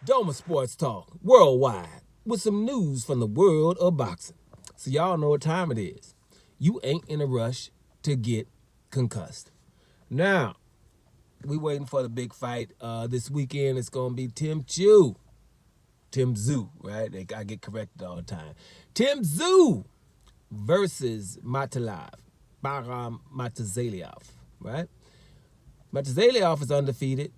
Doma Sports Talk worldwide with some news from the world of boxing. So y'all know what time it is. You ain't in a rush to get concussed. Now, we waiting for the big fight. This weekend it's gonna be Tim Zoo, right? I get corrected all the time. Tim Zoo versus Baram Matazaliev, right? Matazaliev is undefeated.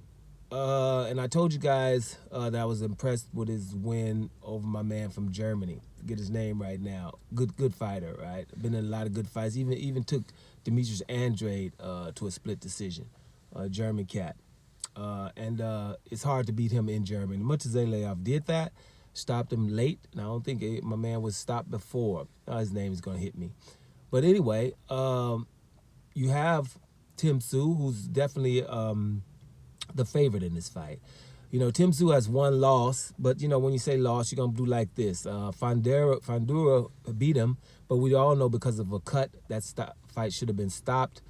And I told you guys that I was impressed with his win over my man from Germany. Get his name right now. Good fighter, right? Been in a lot of good fights. Even took Demetrius Andrade to a split decision. German cat. And it's hard to beat him in Germany. Much as Zaylev did that, stopped him late. And I don't think my man was stopped before. His name is going to hit me. But anyway, you have Tim Tszyu, who's definitely the favorite in this fight. You know, Tim Tszyu has one loss, but, you know, when you say loss, you're going to do like this. Fandura beat him, but we all know because of a cut, that fight should have been stopped.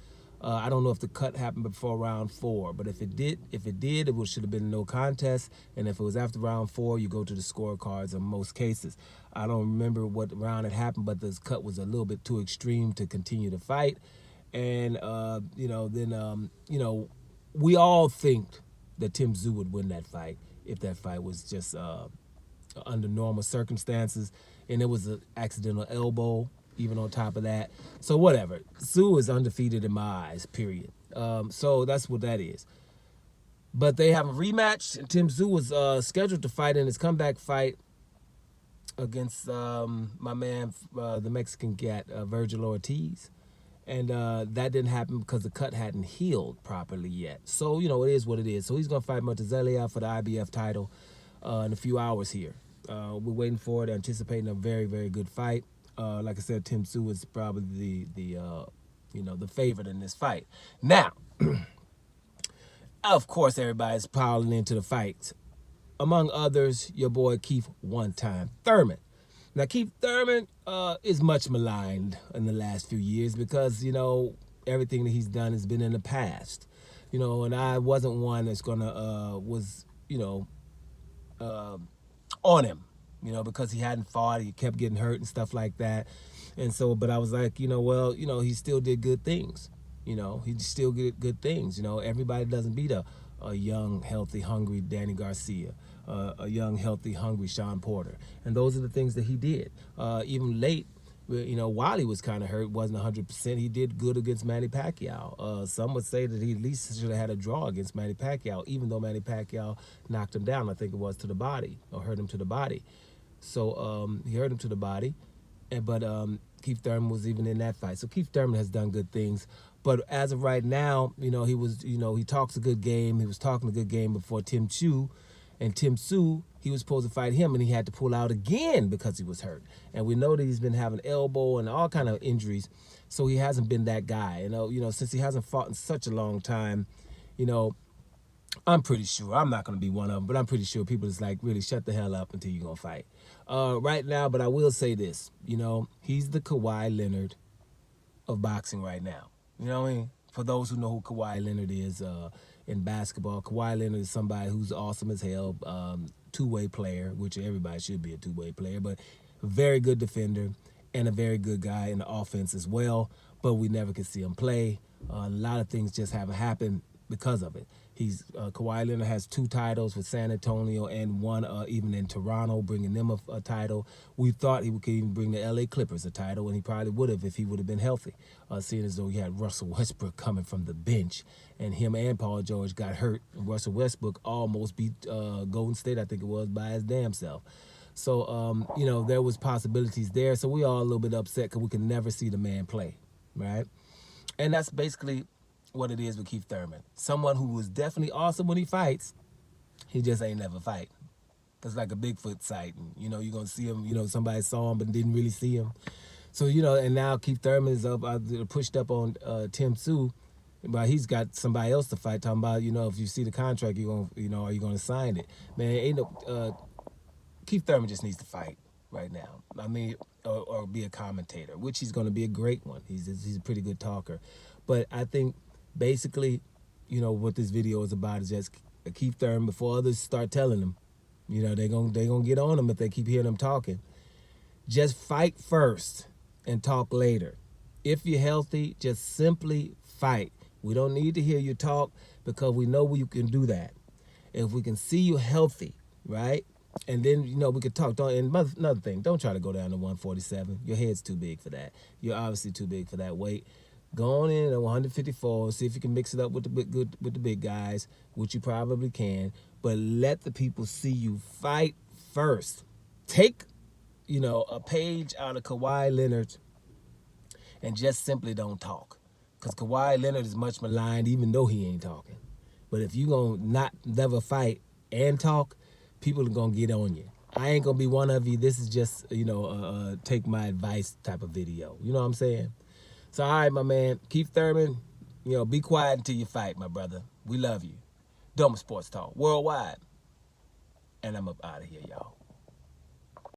I don't know if the cut happened before round 4, but if it did, it should have been no contest. And if it was after round 4, you go to the scorecards in most cases. I don't remember what round it happened, but this cut was a little bit too extreme to continue the fight. And, we all think that Tim Tszyu would win that fight if that fight was just under normal circumstances. And it was an accidental elbow, even on top of that. So whatever. Tszyu is undefeated in my eyes, period. So that's what that is. But they have a rematch. And Tim Tszyu was scheduled to fight in his comeback fight against my man, the Mexican cat, Virgil Ortiz. And that didn't happen because the cut hadn't healed properly yet. So, you know, it is what it is. So he's going to fight Matazaliev for the IBF title in a few hours here. We're waiting for it, anticipating a very, very good fight. Like I said, Tim Tszyu is probably the favorite in this fight. Now, of course, everybody's piling into the fight. Among others, your boy Keith one-time Thurman. Now, Keith Thurman is much maligned in the last few years because, you know, everything that he's done has been in the past. You know, and I wasn't one that's on him, you know, because he hadn't fought. He kept getting hurt and stuff like that. And so, but I was like, he still did good things. You know, he still did good things. You know, everybody doesn't beat a young, healthy, hungry Danny Garcia. A young, healthy, hungry Sean Porter. And those are the things that he did. Even late, you know, while he was kind of hurt, wasn't 100%, he did good against Manny Pacquiao. Some would say that he at least should have had a draw against Manny Pacquiao, even though Manny Pacquiao knocked him down, I think it was, to the body, or hurt him to the body. So he hurt him to the body. But Keith Thurman was even in that fight. So Keith Thurman has done good things. But as of right now, you know, he talks a good game. He was talking a good game before Tim Tszyu. And Tim Tszyu, he was supposed to fight him, and he had to pull out again because he was hurt. And we know that he's been having elbow and all kind of injuries, so he hasn't been that guy. You know, since he hasn't fought in such a long time, you know, I'm pretty sure, I'm not going to be one of them, but I'm pretty sure people is like, really shut the hell up until you're going to fight. Right now, but I will say this, you know, he's the Kawhi Leonard of boxing right now. You know what I mean? For those who know who Kawhi Leonard is in basketball, Kawhi Leonard is somebody who's awesome as hell, two-way player, which everybody should be a two-way player, but a very good defender and a very good guy in the offense as well, but we never could see him play. A lot of things just haven't happened because of it. Kawhi Leonard has 2 titles with San Antonio and one even in Toronto, bringing them a title. We thought he could even bring the LA Clippers a title, and he probably would have if he would have been healthy, seeing as though he had Russell Westbrook coming from the bench, and him and Paul George got hurt, and Russell Westbrook almost beat Golden State, I think it was, by his damn self. So, you know, there was possibilities there, so we all a little bit upset because we could never see the man play, right? And that's basically what it is with Keith Thurman. Someone who was definitely awesome when he fights, he just ain't never fight. It's like a Bigfoot sighting. You know, you're going to see him, you know, somebody saw him but didn't really see him. So, you know, and now Keith Thurman is pushed up on Tim Tszyu, but he's got somebody else to fight, talking about, you know, if you see the contract, are you going to sign it? Man, Keith Thurman just needs to fight right now. I mean, or be a commentator, which he's going to be a great one. He's a pretty good talker. But I think basically, you know, what this video is about is just Keith Thurman, before others start telling him, You know, they gonna get on them if they keep hearing them talking. Just fight first and talk later. If you're healthy, just simply fight. We don't need to hear you talk because we know you can do that. If we can see you healthy, right? And then, you know, we could talk. And another thing, don't try to go down to 147. Your head's too big for that. You're obviously too big for that weight. Go on in at 154. See if you can mix it up with the big guys, which you probably can. But let the people see you fight first. Take, you know, a page out of Kawhi Leonard and just simply don't talk. Because Kawhi Leonard is much maligned even though he ain't talking. But if you gonna never fight and talk, people are gonna get on you. I ain't gonna be one of you. This is just, you know, take my advice type of video. You know what I'm saying? So, all right, my man, Keith Thurman, you know, be quiet until you fight, my brother. We love you. Doma Sports Talk, worldwide. And I'm up out of here, y'all.